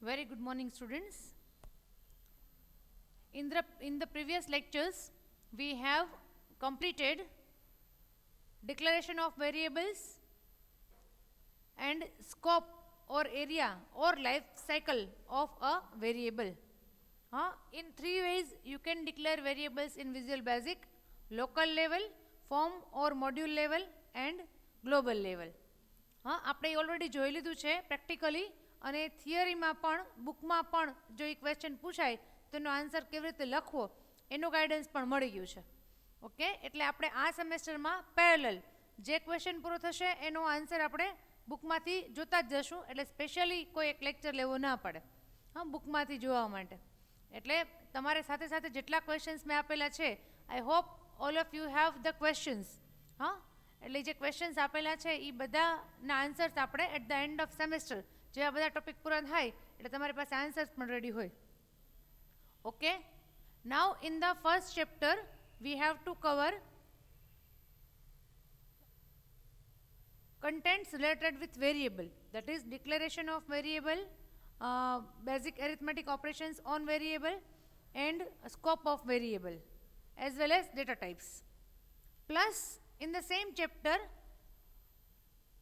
Very good morning, students. In the previous lectures, we have completed declaration of variables and scope or area or life cycle of a variable. In three ways, you can declare variables in Visual Basic: local level, form or module level, and global level. આપણે already જોઈ લીધું છે practically, અને થિયરીમાં પણ બુકમાં પણ જો એ question પૂછાય તો એનો આન્સર કેવી રીતે લખવો એનું ગાઈડન્સ પણ મળી ગયું છે. ઓકે, એટલે આપણે આ સેમેસ્ટરમાં પેરેલલ જે ક્વેશ્ચન પૂરો થશે એનો આન્સર આપણે બુકમાંથી જોતા જ જશું, એટલે સ્પેશિયલી કોઈ એક લેક્ચર લેવો ના પડે બુકમાંથી જોવા માટે. એટલે તમારે સાથે સાથે જેટલા ક્વેશ્ચન્સ મેં આપેલા છે, I hope all of you have the questions. એટલે જે ક્વેશ્ચન્સ આપેલા છે એ બધાના આન્સર્સ આપણે at the end of semester જેવા બધા ટોપિક પૂરા થાય એટલે તમારી પાસે આન્સર્સ પણ રેડી હોય. Okay, now in the first chapter we have to cover contents related with variable, that is declaration of variable, basic arithmetic operations on variable, and scope of variable, as well as data types. Plus, in the same chapter,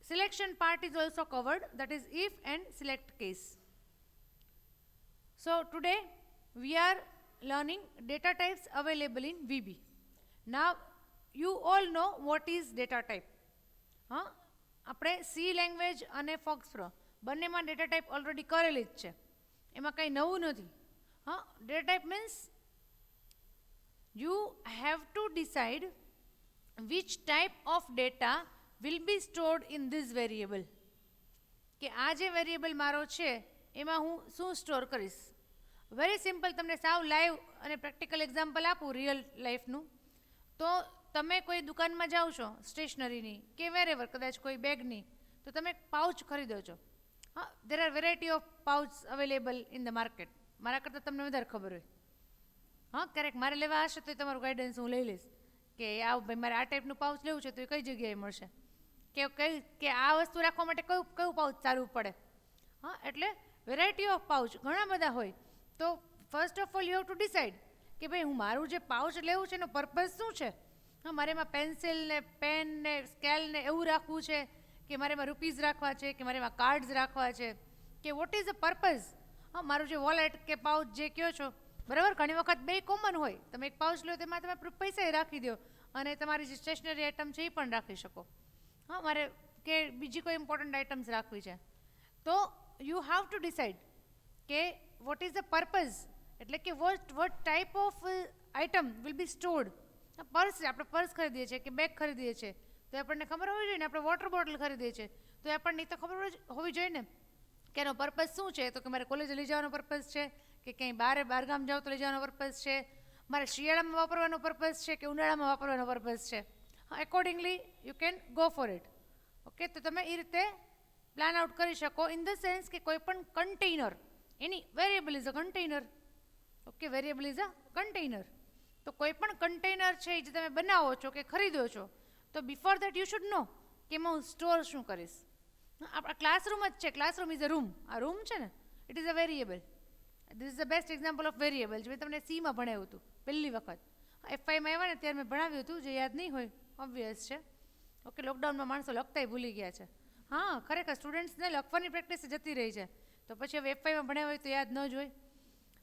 selection part is also covered, that is if and select case. So today we are learning data types available in VB. Now you all know what is data type. આપણે C language અને ફોક્સપ્રો બંનેમાં data type already કરેલી જ છે, એમાં કંઈ નવું નથી. Data type means you have to decide which type of data will be stored in this variable, કે આ જે વેરિયેબલ મારો છે એમાં હું શું સ્ટોર કરીશ. વેરી સિમ્પલ, તમને સાવ લાઈવ અને પ્રેક્ટિકલ એક્ઝામ્પલ આપું રિયલ લાઈફનું. તો તમે કોઈ દુકાનમાં જાઓ છો સ્ટેશનરીની કે વેરેવર, કદાચ કોઈ બેગની, તો તમે પાઉચ ખરીદો છો. There are variety of pouch available in the market. મારા કરતાં તમને વધારે ખબર હોય. ક્યારેક મારે લેવા હશે તો તમારું ગાઈડન્સ હું લઈ લઈશ કે આ ભાઈ મારે આ ટાઈપનું પાઉચ લેવું છે તો એ કઈ જગ્યાએ મળશે, કે આ વસ્તુ રાખવા માટે કયું કયું પાઉચ સારું પડે. એટલે વેરાયટી ઓફ પાઉચ ઘણા બધા હોય. તો first of all you have to decide કે ભાઈ હું મારું જે પાઉચ લેવું છે એનો પર્પઝ શું છે. મારે એમાં પેન્સિલ ને પેન ને સ્કેલ ને એવું રાખવું છે, કે મારે એમાં રૂપીઝ રાખવા છે, કે મારે એમાં કાર્ડ્સ રાખવા છે, કે વોટ ઇઝ ધ પર્પઝ. મારું જે વોલેટ કે પાઉચ જે કહો છો, બરાબર, ઘણી વખત બે કોમન હોય. તમે એક પાઉચ લો તેમાં તમે પૈસા રાખી દો અને તમારી જે સ્ટેશનરી આઇટમ છે એ પણ રાખી શકો. મારે કે બીજી કોઈ ઇમ્પોર્ટન્ટ આઇટમ્સ રાખવી છે, તો યુ હેવ ટુ ડિસાઇડ કે વોટ ઇઝ ધ પર્પઝ, એટલે કે what type of item will be stored. Purse, આપણે પર્સ ખરીદીએ છીએ કે બેગ ખરીદીએ છીએ તો આપણને ખબર હોવી જોઈએ ને. આપણે વોટર બોટલ ખરીદીએ છીએ તો આપણને તો ખબર હોવી જોઈએ ને કે એનો પર્પઝ શું છે. તો કે મારે કોલેજે લઈ જવાનો પર્પઝ છે, કે ક્યાંય બહારગામ જાઓ તો લઈ જવાનો પર્પઝ છે, મારે શિયાળામાં વાપરવાનો પર્પઝ છે કે ઉનાળામાં વાપરવાનો પર્પઝ છે. Accordingly you can go for it. Okay, તો તમે એ રીતે પ્લાન આઉટ કરી શકો. ઇન ધ સેન્સ કે કોઈ પણ container, any variable is a container. Okay, variable is a container. તો કોઈ પણ કન્ટેનર છે જે તમે બનાવો છો કે ખરીદો છો, તો બિફોર દેટ યુ શુડ નો કે એમાં હું સ્ટોર શું કરીશ. આપણા ક્લાસરૂમ જ છે, ક્લાસરૂમ ઇઝ અ રૂમ. આ રૂમ છે ને, it is a variable. This is the best example of variable, જે મેં તમને સીમાં ભણાવ્યું હતું પહેલી વખત. એફઆઈમાં આવ્યા ને ત્યારે મેં ભણાવ્યું હતું, જે યાદ નહીં હોય ઓબ્વિયસ છે. ઓકે, લોકડાઉનમાં માણસો લખતાય ભૂલી ગયા છે. ખરેખર સ્ટુડન્ટ્સને લખવાની પ્રેક્ટિસ જતી રહી છે, તો પછી હવે એફઆઈમાં ભણાવ્યું હોય તો યાદ ન જ હોય.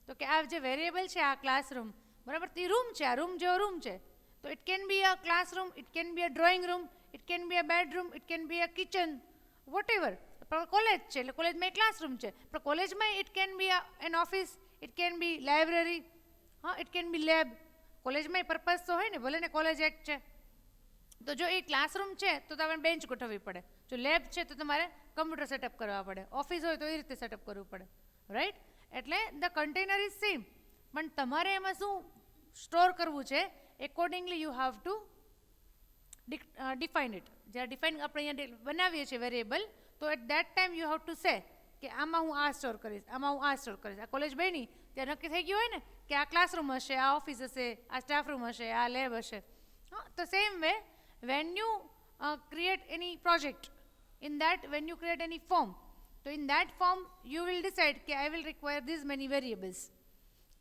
તો કે આ જે વેરિયેબલ છે, આ ક્લાસરૂમ, બરાબર, તે રૂમ છે. આ રૂમ જેવો રૂમ છે. તો it can be a classroom, it can be a drawing room, it can be a bedroom, it can be a kitchen, whatever. પણ કોલેજ છે એટલે કોલેજમાં એક ક્લાસરૂમ છે, પણ કોલેજમાં it can be an office, it can be library, it can be lab. કોલેજમાં purpose તો હોય ને, ભલે ને કોલેજ એક્ટ છે. તો જો એ ક્લાસરૂમ છે તો તમારે બેન્ચ ગોઠવવી પડે, જો લેબ છે તો તમારે કમ્પ્યુટર સેટઅપ કરવા પડે, ઓફિસ હોય તો એ રીતે સેટઅપ કરવું પડે, રાઈટ. એટલે ધ કન્ટેનર ઇઝ સેમ, પણ તમારે એમાં શું સ્ટોર કરવું છે, accordingly you have to define it. જ્યારે ડિફાઇન આપણે અહીંયા બનાવીએ છીએ વેરિયેબલ, તો at that time you have to say કે આમાં હું આ સ્ટોર કરીશ, આમાં હું આ સ્ટોર કરીશ. આ કોલેજ બની ત્યાં નક્કી થઈ ગયું હોય ને કે આ ક્લાસરૂમ હશે, આ ઓફિસ હશે, આ સ્ટાફ રૂમ હશે, આ લેબ હશે. તો same way when you create any project, in that when you create any form, તો in that form you will decide કે I will require these many variables.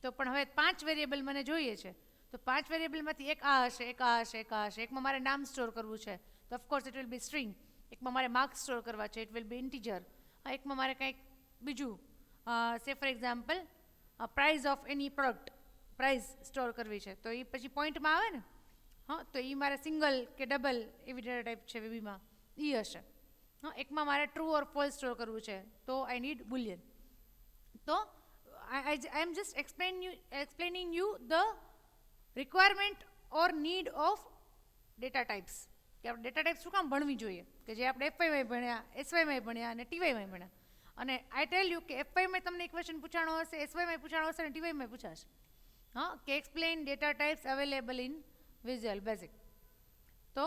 તો પણ હવે 5 વેરિયેબલ મને જોઈએ છે, તો 5 વેરિયેબલમાંથી એક આ હશે, એક આ હશે, એક આ હશે. એકમાં મારે નામ સ્ટોર કરવું છે તો of course it will be string. એકમાં મારે માર્ક્સ સ્ટોર કરવા છે, ઇટ વિલ બી ઇન્ટીજર. એકમાં મારે કંઈક બીજું, say for example price of any product, price store કરવી છે તો એ પછી પોઈન્ટમાં આવે ને. હા, તો એ મારે સિંગલ કે ડબલ એવી ડેટા ટાઈપ છે વીબીમાં, એ હશે. હા, એકમાં મારે ટ્રુ ઓર ફોલ્સ સ્ટોર કરવું છે તો આઈ નીડ બુલિયન. તો I am just explaining you the requirement or need of data types. કે આપણે ડેટા ટાઈપ શું કામ ભણવી જોઈએ, કે જે આપણે એફવાયમાં ભણ્યા, એસવાયમાં ભણ્યા અને ટીવાયમાં ભણ્યા. અને આઈ ટેલ યુ કે એફવાયમાં તમને એક ક્વેશ્ચન પૂછાણો હશે, એસવાયમાં પૂછાણો હશે અને ટીવાયમાં પૂછાશે. હા, કે explain data types available in visual basic. તો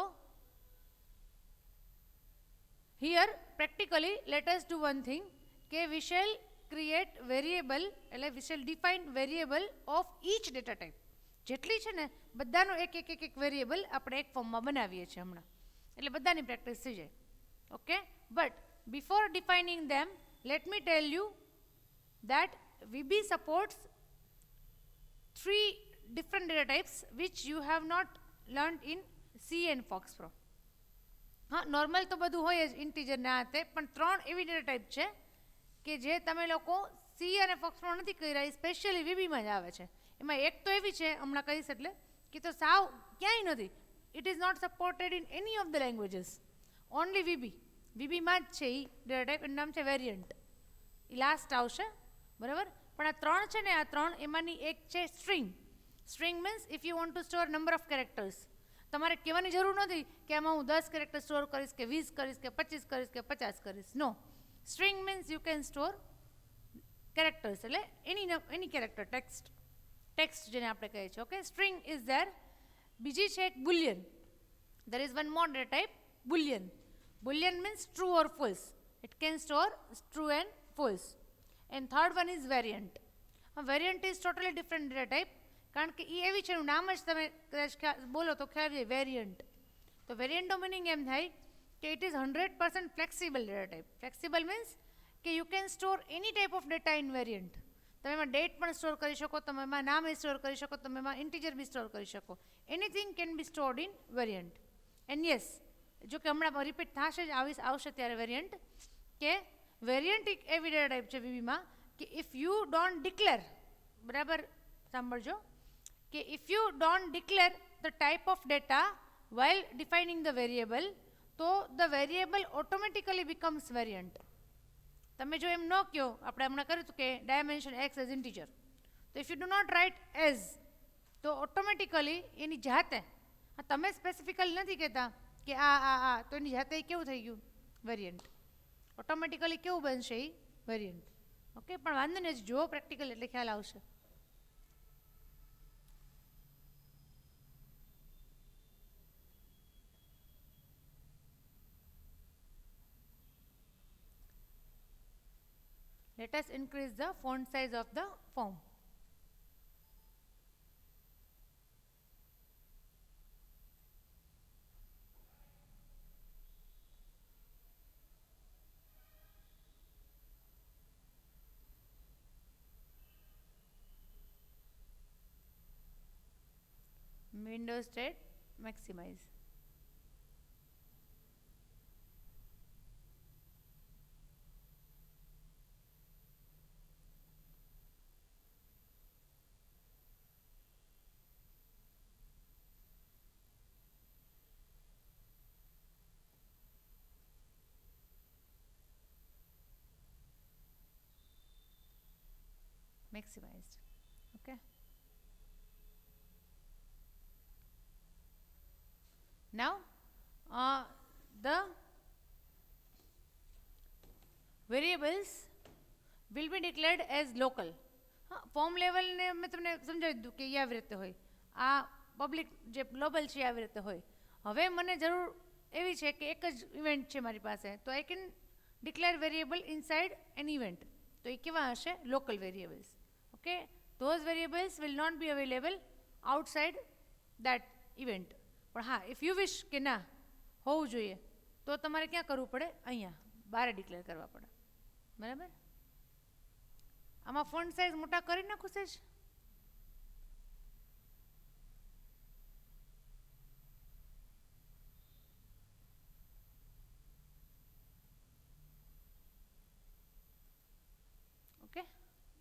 here practically let us do one thing, કે we shall create variable, એટલે we shall define variable of each data type. જેટલી છે ને બધાનો એક એક એક એક વેરિયેબલ આપણે એક ફોર્મમાં બનાવીએ છીએ હમણાં, એટલે બધાની પ્રેક્ટિસ થઈ જાય. Okay, but before defining them let me tell you that VB supports 3 different data types which you have not learned in C and FoxPro. હા, નોર્મલ તો બધું હોય જ ઇન્ટીજર ને આ તે, પણ 3 એવી ડેટા ટાઈપ છે કે જે તમે લોકો સી અને ફોક્સપ્રો નથી કર્યા, એ સ્પેશિયલી વીબીમાં જ આવે છે. એમાં એક તો એવી છે, હમણાં કહીશ એટલે, કે તો સાવ ક્યાંય નથી. It is not supported in any of the languages, only VB. વીબીમાં જ છે એ ડેટા ટાઈપ, એનું નામ છે વેરિયન્ટ. એ લાસ્ટ આવશે, બરાબર. પણ આ 3 છે ને, આ 3 એમાંની એક છે string. String means if you want to store number of characters. તમારે કહેવાની જરૂર નથી કે આમાં હું 10 કેરેક્ટર સ્ટોર કરીશ કે 20 કરીશ કે 25 કરીશ કે 50 કરીશ. No, string means you can store characters, એટલે એની કેરેક્ટર, ટેક્સ્ટ જેને આપણે કહીએ છીએ. Okay, string is there. બીજી છે એક Boolean. There is one more data type, Boolean. Boolean means true or false. It can store true and false. And third one is variant. Variant is totally different data type, કારણ કે એ એવી છે, એનું નામ જ તમે કદાચ બોલો તો ખ્યાલ છે, વેરિયન્ટ. તો વેરિયન્ટનો મિનિંગ એમ થાય કે it is 100% flexible data type. Flexible means કે you can store any type of data in variant. તમે એમાં ડેટ પણ સ્ટોર કરી શકો, તમે એમાં નામ સ્ટોર કરી શકો, તમે એમાં ઇન્ટીજર બી સ્ટોર કરી શકો. Anything can be stored in variant. And yes, જો કે હમણાં રિપીટ થશે જ, આવશે ત્યારે વેરિયન્ટ, કે વેરિયન્ટ એક એવી ડેટા ટાઈપ છે વીબીમાં કે ઇફ યુ ડોન્ટ ડિક્લેર, બરાબર સાંભળજો, કે if you don't declare the type of data while defining the variable, તો the variable automatically becomes variant. તમે જો એમ ન કહો, આપણે હમણાં કર્યું હતું કે ડાયમેન્શન એક્સ એઝ ઇન્ટીજર, તો if you do not write as, તો ઓટોમેટિકલી એની જાતે, તમે સ્પેસિફિકલી નથી કહેતા કે આ તો એની જાતે કેવું થઈ ગયું, વેરિયન્ટ. ઓટોમેટિકલી કેવું બનશે એ વેરિયન્ટ. ઓકે, પણ વાંધો નહીં, જો પ્રેક્ટિકલ એટલે ખ્યાલ આવશે. Let us increase the font size of the form. Windows state maximize. Maximized. Okay. Now the variables will be declared as local. Form લેવલને મેં તમને સમજાવી દીધું કે એ આવી રીતે હોય, આ પબ્લિક જે ગ્લોબલ છે આવી રીતે હોય. હવે મને જરૂર એવી છે કે એક જ ઇવેન્ટ છે મારી પાસે, તો I can declare variable inside an event. તો એ કેવા હશે? Local variables. Okay, those variables will not be available outside that event. પણ હા, ઇફ યુ વિશ કે ના હોવું જોઈએ, તો તમારે ક્યાં કરવું પડે? અહીંયા બહાર ડિક્લેર કરવા પડે. બરાબર. આમાં ફોન્ટ સાઇઝ મોટા કરી નાખું છે જ. Okay,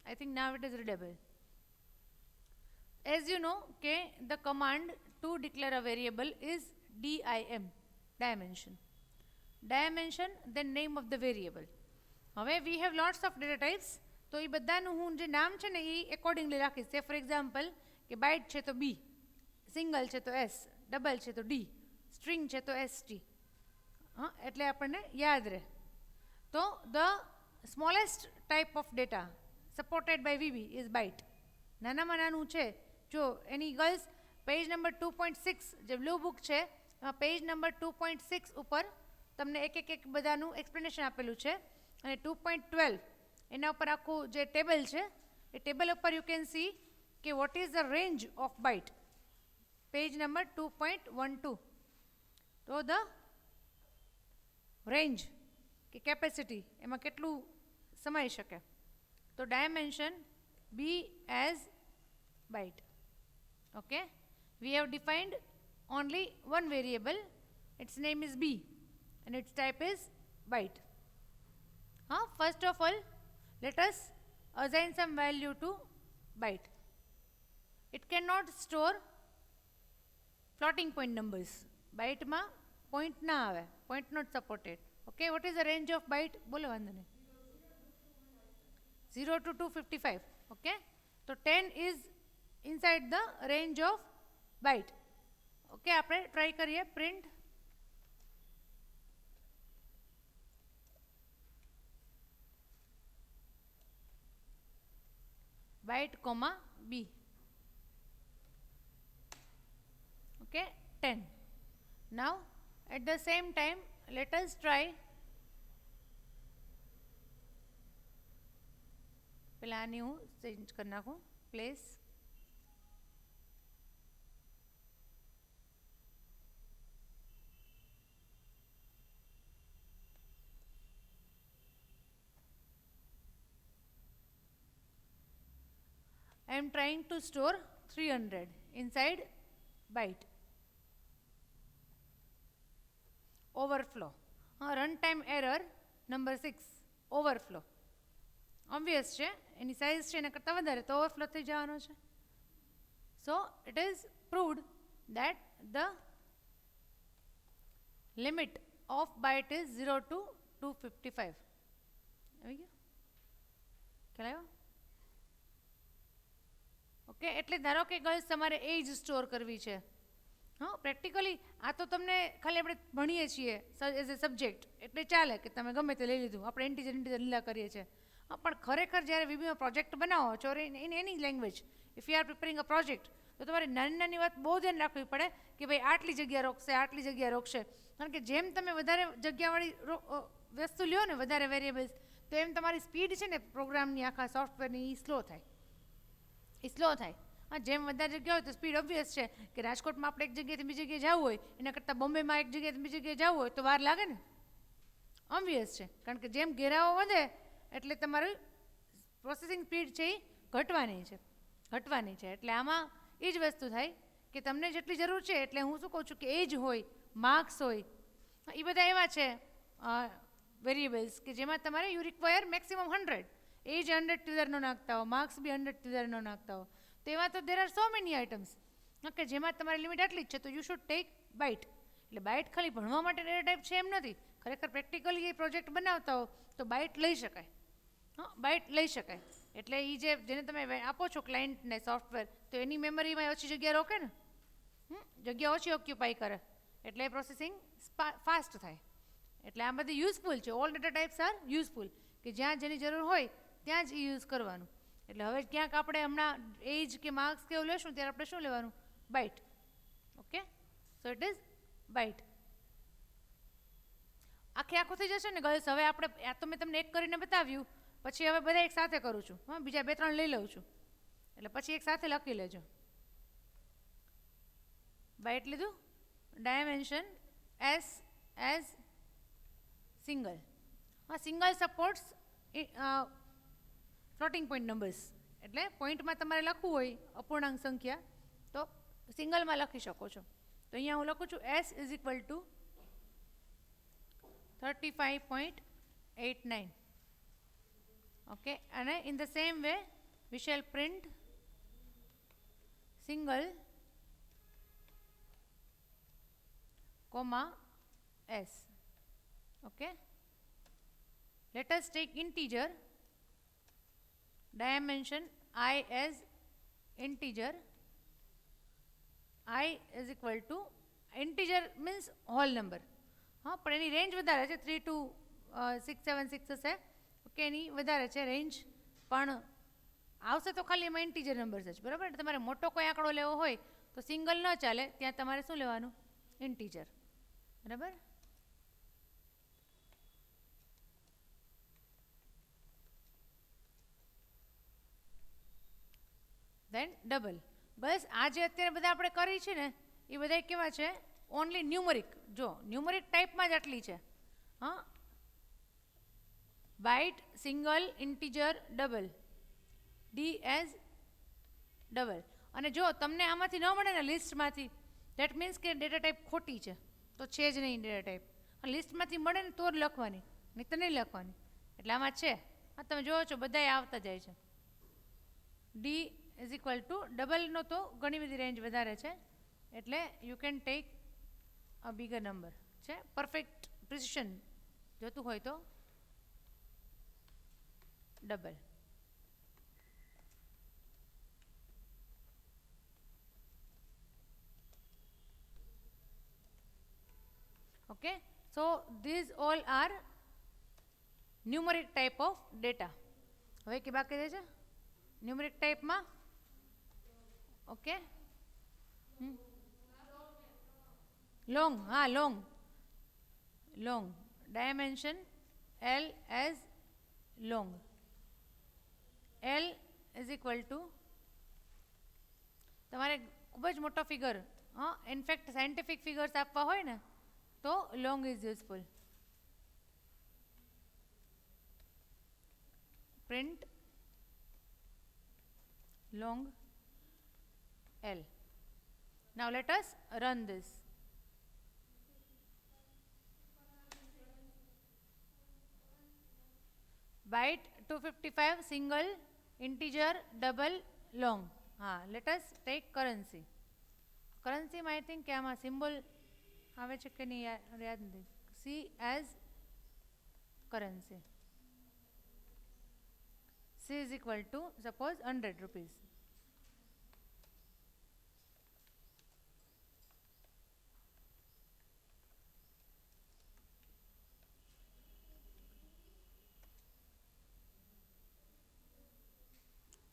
I think now it is readable. As you know, okay, the command to declare a variable is dim, dimension. Dimension, then name of the variable. હવે we have lots of data types, તો એ બધાનું હું જે નામ છે ને એ accordingly રાખીશ. સે ફોર એક્ઝામ્પલ કે બાઇટ છે તો બી, સિંગલ છે તો એસ, ડબલ છે તો ડી, સ્ટ્રિંગ છે તો એસ ટી. હા, એટલે આપણને યાદ રહે. તો the smallest type of data supported by VB is byte. નાનામાં નાનું છે. જો એની ગર્લ્સ પેજ નંબર 2.6 જે બ્લુ બુક છે એમાં પેજ નંબર 2.6 ઉપર તમને એક બધાનું એક્સપ્લેનેશન આપેલું છે. અને 2.12 એના ઉપર આખું જે ટેબલ છે એ ટેબલ ઉપર યુ કેન સી કે what is the range of byte. Page number 2.12. તો ધ રેન્જ કે કેપેસિટી એમાં કેટલું સમાઈ શકે. તો dimension B as byte. Okay, we have defined only one variable, its name is b and its type is byte. First of all, let us assign some value to byte. It cannot store floating point numbers. Byte ma point na ave, point not supported. Okay, what is the range of byte? Bolo vandane 0 to 255. Okay, so 10 is inside the range of byte. Okay, આપણે try કરીએ print. byte comma b. Okay, 10. Now at the same time let us try પેલા આની હું change કરી નાખું place. I am trying to store 300 inside byte. Overflow. Runtime error number 6. Overflow. Obvious છે એની size છે એના કરતાં વધારે તો ઓવરફ્લો થઈ જવાનો છે. So it is proved that the limit of byte is 0 to 255. આવી ગયો ખ્યાલ આવ્યો? ઓકે, એટલે ધારો કે ગર્લ્સ તમારે એજ સ્ટોર કરવી છે. હા, પ્રેક્ટિકલી આ તો તમને ખાલી આપણે ભણીએ છીએ એઝ એ સબ્જેક્ટ એટલે ચાલે કે તમે ગમે તે લઈ લીધું. આપણે ઇન્ટીજર લીલા કરીએ છીએ. હા, પણ ખરેખર જ્યારે વીબીમાં પ્રોજેક્ટ બનાવો છો in any language, if you are preparing a project, તો તમારે નાની નાની વાત બહુ ધ્યાન રાખવી પડે કે ભાઈ આટલી જગ્યા રોકશે, આટલી જગ્યા રોકશે. કારણ કે જેમ તમે વધારે જગ્યાવાળી વસ્તુ લ્યો ને, વધારે વેરિયેબલ્સ, તો એમ તમારી સ્પીડ છે ને પ્રોગ્રામની આખા સોફ્ટવેરની એ સ્લો થાય. હા, જેમ વધારે જગ્યા હોય તો સ્પીડ ઓબ્વિયસ છે કે રાજકોટમાં આપણે એક જગ્યાએથી બીજી જગ્યાએ જવું હોય એના કરતાં બોમ્બેમાં એક જગ્યાએથી બીજી જગ્યાએ જવું હોય તો વાર લાગે ને. ઓબ્વિયસ છે, કારણ કે જેમ ઘેરાવો વધે એટલે તમારું પ્રોસેસિંગ સ્પીડ છે એ ઘટવાની છે. એટલે આમાં એ જ વસ્તુ થાય કે તમને જેટલી જરૂર છે એટલે હું શું કહું છું કે એજ હોય, માર્ક્સ હોય, એ બધા એવા છે વેરિયેબલ્સ કે જેમાં તમારે યુ રિક્વાયર મેક્સિમમ 100. એજ 100 થી વધારે ન નાખતા હો, માર્ક્સ બી 100 થી વધારે ન નાખતા હો, તો એવા તો there are so many items કે જેમાં તમારી લિમિટ આટલી જ છે. તો યુ શુડ ટેક બાઇટ. એટલે બાઇટ ખાલી ભણવા માટે ડેટા ટાઈપ છે એમ નથી. ખરેખર પ્રેક્ટિકલી એ પ્રોજેક્ટ બનાવતા હો તો બાઇટ લઈ શકાય. બાઇટ લઈ શકાય. એટલે એ જેને તમે આપો છો ક્લાયન્ટને સોફ્ટવેર, તો એની મેમરીમાં ઓછી જગ્યા રોકે ને, જગ્યા ઓછી ઓક્યુપાય કરે, એટલે પ્રોસેસિંગ ફાસ્ટ થાય. એટલે આ બધી યુઝફુલ છે. All data types are useful, કે જ્યાં જેની જરૂર હોય ત્યાં જ એ યુઝ કરવાનું. એટલે હવે ક્યાંક આપણે હમણાં એજ કે માર્ક્સ કે એવું લેશું ત્યારે આપણે શું લેવાનું? Byte. Okay, so it is byte. આખું થઈ જશે ને ગર્લ્સ. હવે આપણે આ તો મેં તમને એક કરીને બતાવ્યું, પછી હવે બધા એક સાથે કરું છું. હા, બીજા 2-3 લઈ લઉં છું, એટલે પછી એક સાથે લખી લેજો. બાઇટ લીધું. Dimension S as single. Single supports floating point numbers, એટલે પોઈન્ટમાં તમારે લખવું હોય અપૂર્ણાંક સંખ્યા તો સિંગલમાં લખી શકો છો. તો અહીંયા હું લખું છું S is equal to 35.89. Okay, અને in the same way we shall print single comma s. Okay, let us take integer dimension I as integer. I is equal to integer means whole number. हाँ, पर any range વધારે છે 3 to 676 હશે. Okay, એની વધારે છે range, પણ આવશે તો ખાલી એમાં ઇન્ટીજર નંબર્સ જ, બરાબર. તમારે મોટો કોઈ આંકડો લેવો હોય તો સિંગલ ન ચાલે, ત્યાં તમારે શું લેવાનું? ઇન્ટીજર, બરાબર. દેન ડબલ. બસ આ જે અત્યારે બધા આપણે કરી છે ને એ બધા કેવા છે? Only numeric. જો ન્યુમરિક ટાઈપમાં જ આટલી છે. હા, byte, single, integer, double, D as double. અને જો તમને આમાંથી ન મળે ને લિસ્ટમાંથી, દેટ મીન્સ કે ડેટા ટાઈપ ખોટી છે, તો છે જ નહીં ડેટા ટાઈપ. અને લિસ્ટમાંથી મળે ને તો જ લખવાની, નહીં તો નહીં લખવાની. એટલે આમાં છે. હા, તમે જોવો છો બધાએ આવતા જાય છે. ડી ઇઝ ઇક્વલ ટુ ડબલનો તો ઘણી બધી રેન્જ વધારે છે, એટલે you can take a bigger number છે. પરફેક્ટ પ્રિસિશન જોતું હોય તો double. Okay, so these all are numeric type of data. હવે કે બાકી રહે છે ન્યુમરિક ટાઈપમાં. Okay, long. હા, long. Long dimension L as long. L is equal to તમારે ખૂબ જ મોટો ફિગર, હા, ઇનફેક્ટ સાયન્ટિફિક ફિગર્સ આપવા હોય ને તો long is useful. Print long L. Now let us run this. Byte 255 single, integer, double, long. हाँ, let us take currency. Currency में I think क्या માં symbol આવે છે કે નહીં યાદ નથી. C as currency. C is equal to suppose 100 rupees.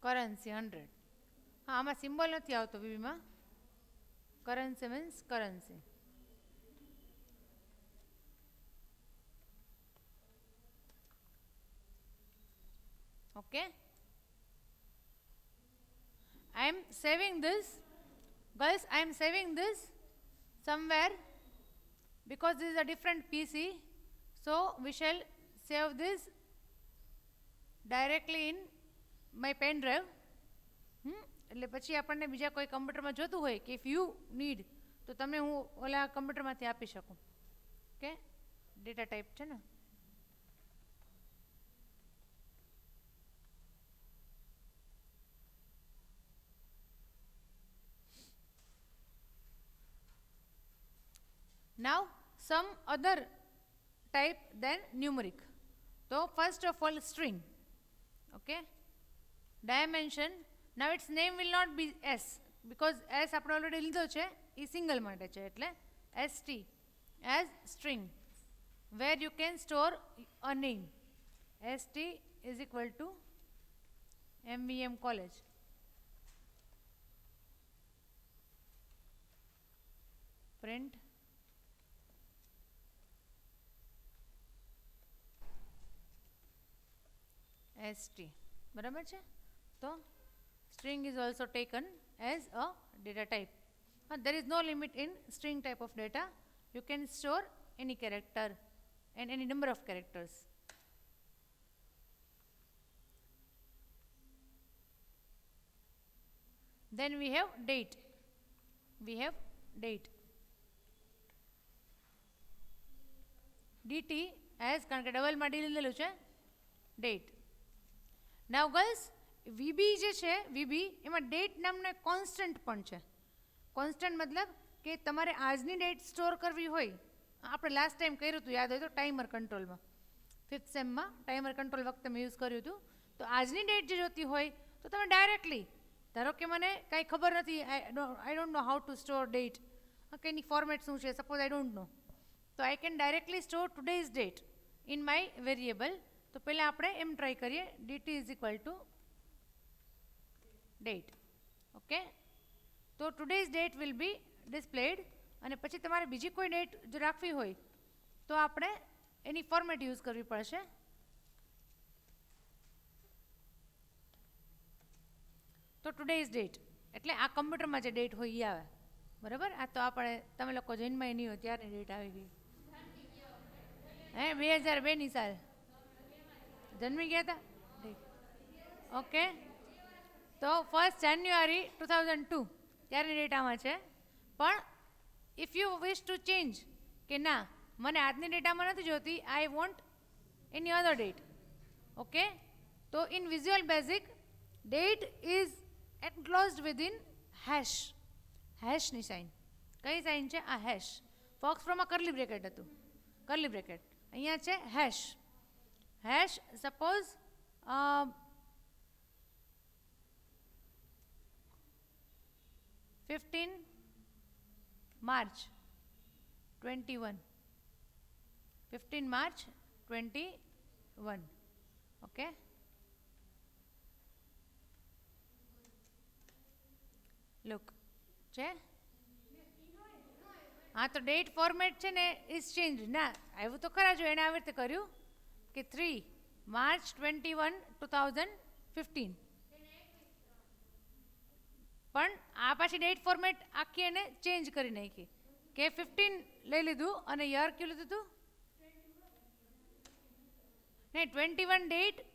Currency 100. હા, આમાં સિમ્બોલ નથી આવતો વીવીમાં. Currency means currency. Okay, I am saving this, guys. I am saving this somewhere because this is a different PC, so we shall save this directly in my pen drive. એટલે પછી આપણને બીજા કોઈ કમ્પ્યુટરમાં જોતું હોય કે ઇફ યુ નીડ તો તમે હું ઓલા કમ્પ્યુટરમાંથી આપી શકું. ઓકે, ડેટા ટાઈપ છે ને. Now some other type than numeric. So first of all string. Okay, dimension. Now its name will not be S because S આપણે already લીધો છે, એ સિંગલ માટે છે, એટલે ST as string where you can store a name. ST is equal to MVM college. Print ST. બરાબર છે. તો string is also taken as a data type. There is no limit in string type of data. You can store any character and any number of characters. Then we have date. We have date. dt as કારણ કે ડબલમાં D લીધેલું છે date. નાવ girls VB જે છે VB એમાં date નામનો constant પણ છે. કોન્સ્ટન્ટ મતલબ કે તમારે આજની ડેટ સ્ટોર કરવી હોય, આપણે લાસ્ટ ટાઈમ કર્યું હતું યાદ હોય તો ટાઈમર કંટ્રોલમાં, 5th સેમમાં ટાઈમર કંટ્રોલ વખતે મેં યુઝ કર્યું હતું. તો આજની ડેટ જે જોતી હોય તો તમે ડાયરેક્ટલી, ધારો કે મને કાંઈ ખબર નથી, આઈ don't know how to store date, કે એની ફોર્મેટ શું છે, સપોઝ આઈ ડોન્ટ નો, તો I can directly store today's date in my variable. તો પહેલાં આપણે એમ ટ્રાય કરીએ, dt is equal to date. Okay, તો today's date will be displayed. અને પછી તમારે બીજી કોઈ ડેટ જો રાખવી હોય તો આપણે એની ફોર્મેટ યુઝ કરવી પડશે. તો ટુડેઝ ડેટ એટલે આ કમ્પ્યુટરમાં જે ડેટ હોય એ આવે, બરાબર. આ તો આપણે તમે લોકો જન્માય નહીં હોય ત્યારની ડેટ આવી ગઈ. હે 2002ની સાલ જન્મી ગયા હતા. ઓકે, તો 1st January 2002 ત્યારની ડેટ આમાં છે. પણ if you wish to change કે ના મને આજની ડેટ આમાં નથી જોતી, I want any other date. Okay, તો in visual basic date is enclosed within hash. હેશની સાઇન કઈ સાઇન છે? આ હેશ. ફોક્સ પ્રોમાં કરલી બ્રેકેટ હતું, કરલી બ્રેકેટ અહીંયા છે hash. Hash suppose 15 March 21, 15 March 21. Okay, look છે. હા, તો ડેટ ફોર્મેટ છે ને ઇઝ ચેન્જ. ના આવ્યું તો ખરા, જો એણે આવી રીતે કર્યું કે 3 March 21, 2015. પણ આ પાછી ડેટ ફોર્મેટ આખી એને ચેન્જ કરી નાખી કે 15 લઈ લીધું અને યર કયું લીધું હતું? નહીં, 21 date.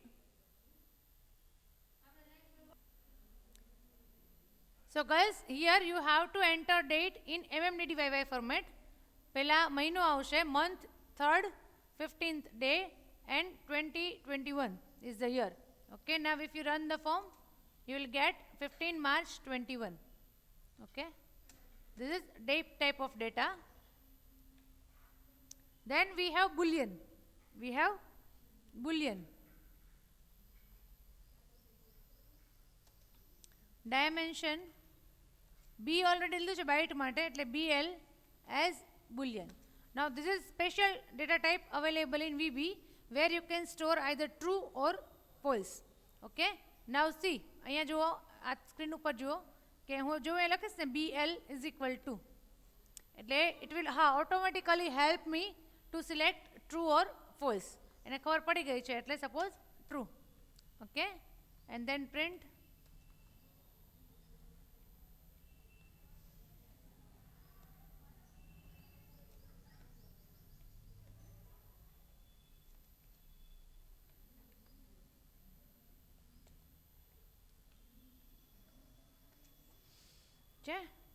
So guys, here you have to enter date in MMDDYY format. પહેલા મહિનો આવશે, month 3rd, 15th day and 2021 is the year. Okay, now if you run the form, you will get 15 March 21. Okay, this is date type of data. Then we have boolean. We have boolean. Dimension b already લીધું છે byte માટે, એટલે bl as boolean. Now this is special data type available in VB where you can store either true or false. Okay, now see અહીંયા જુઓ, આ screen ઉપર જુઓ કે હું જો એ લખીશ ને bl is equal to, એટલે it will automatically help me to select true or false. એને ખબર પડી ગઈ છે એટલે suppose true. Okay, and then print.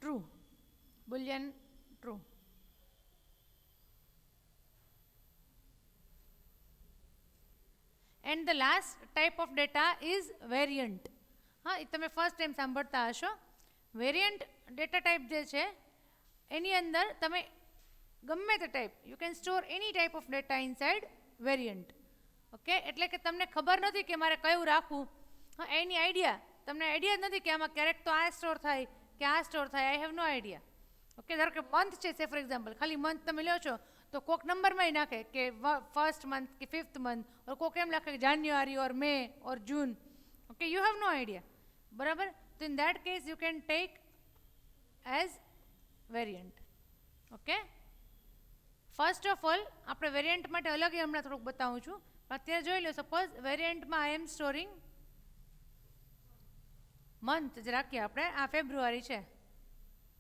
True, boolean true. And the last type of data is variant. હા, એ તમે first time સાંભળતા હશો. વેરિયન્ટ ડેટા ટાઈપ જે છે એની અંદર તમે ગમે તે type, you can store any type of data inside variant. Okay, એટલે કે તમને ખબર નથી કે મારે કયું રાખવું. હા, એની આઈડિયા, તમને આઈડિયા જ નથી કે આમાં ક્યારેક તો આ સ્ટોર થાય કે આ સ્ટોર થાય, I have no idea. Okay, ધારો કે મંથ છે, સે ફોર એક્ઝામ્પલ ખાલી મંથ તમે લો છો તો કોક નંબરમાં નાખે કે 1st month કે 5th month, ઓર કોક એમ લખે કે January or May or June. Okay, you have no idea, બરાબર. તો in that case you can take as variant. Okay, first of all આપણે વેરિયન્ટ માટે અલગ હમણાં થોડુંક બતાવું છું, પણ અત્યારે જોઈ લો. સપોઝ વેરિયન્ટમાં આઈ એમ સ્ટોરિંગ મંથ જ રાખીએ આપણે, આ ફેબ્રુઆરી છે,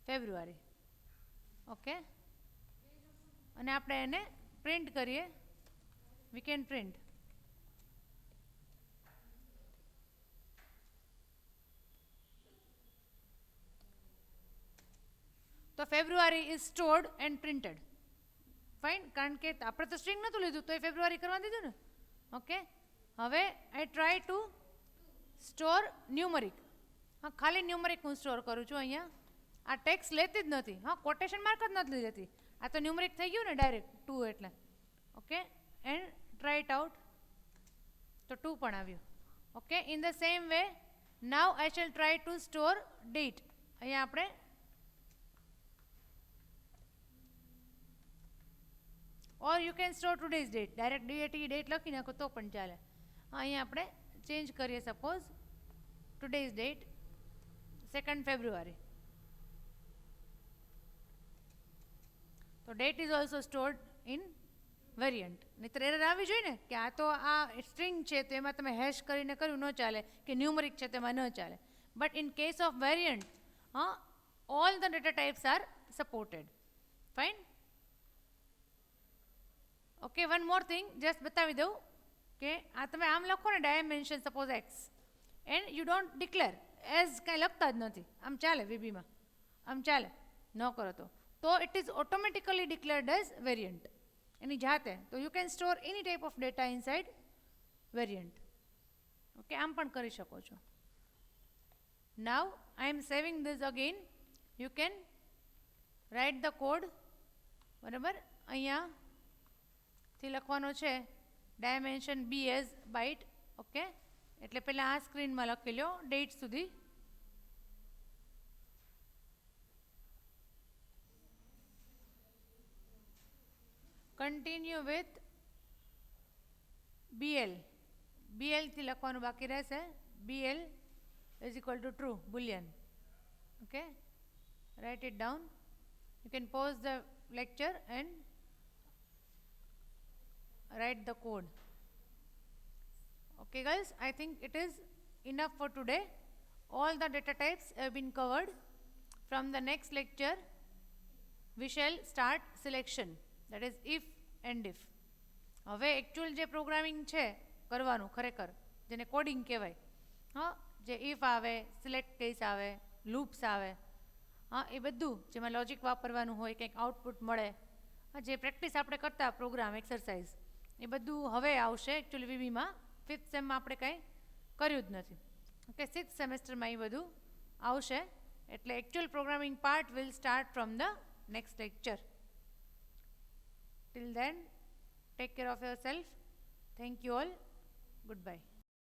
ફેબ્રુઆરી. ઓકે, અને આપણે એને પ્રિન્ટ કરીએ, વી કેન પ્રિન્ટ. તો February is stored and printed. Fine, કારણ કે આપણે તો સ્ટ્રિંગ નહોતું લીધું તો એ ફેબ્રુઆરી કરવા દીધું ને. ઓકે, હવે આઈ ટ્રાય ટુ સ્ટોર ન્યુમરિક. હા, ખાલી ન્યુમરિક હું સ્ટોર કરું છું અહીંયા. આ ટેક્સ લેતી જ નથી. હા, કોટેશન માર્ક જ નથી લેતી. આ તો ન્યુમરિક થઈ ગયું ને ડાયરેક્ટ 2 એટલે. Okay, and try it out. તો 2 પણ આવ્યું. Okay, in the same way now I shall try to store date. અહીંયા આપણે or you can store today's date. Direct date લખી નાખો તો પણ ચાલે. અહીંયા આપણે ચેન્જ કરીએ. Suppose today's date 2nd February. તો date is also stored in variant. નહીંતર એરર આવી જોઈએ ને કે આ તો આ સ્ટ્રિંગ છે તો એમાં તમે હેશ કરીને કર્યું ન ચાલે, કે ન્યુમરિક છે તેમાં ન ચાલે. But in case of variant all the data types are supported. Fine. Okay, one more thing just બતાવી દઉં કે આ તમે આમ લખો ને dimension suppose x and you don't declare as કાંઈ લખતા જ નથી. આમ ચાલે વીબીમાં, આમ ચાલે ન કરો તો it is automatically declared as variant એની જાતે. તો you can store any type of data inside variant. Okay, આમ પણ કરી શકો છો. Now I am saving this again. You can write the code. બરાબર, અહીંયાથી લખવાનો છે dimension B as byte. Okay, એટલે પહેલાં આ સ્ક્રીનમાં લખી લો ડેટ સુધી. Continue with BL. BL થી લખવાનું બાકી રહેશે. BL is equal to true boolean. Okay, write it down. You can pause the lecture and write the code. Okay guys, I think it is enough for today. All the data types have been covered. From the next lecture we shall start selection, that is if and if. હવે actual જે programming છે કરવાનું ખરેખર જેને coding કહેવાય, હા, જે if આવે, સિલેક્ટ કેસ આવે, લૂપ્સ આવે, હા, એ બધું જેમાં લોજિક વાપરવાનું હોય, કંઈક આઉટપુટ મળે, હા, જે પ્રેક્ટિસ આપણે કરતા પ્રોગ્રામ એક્સરસાઇઝ, એ બધું હવે આવશે એકચ્યુઅલી વીબીમાં. 5th સેમમાં આપણે કંઈ કર્યું જ નથી. ઓકે, 6th સેમેસ્ટરમાં એ બધું આવશે. એટલે actual programming part will start from the next lecture. Till then, take care of yourself. Thank you all. Goodbye.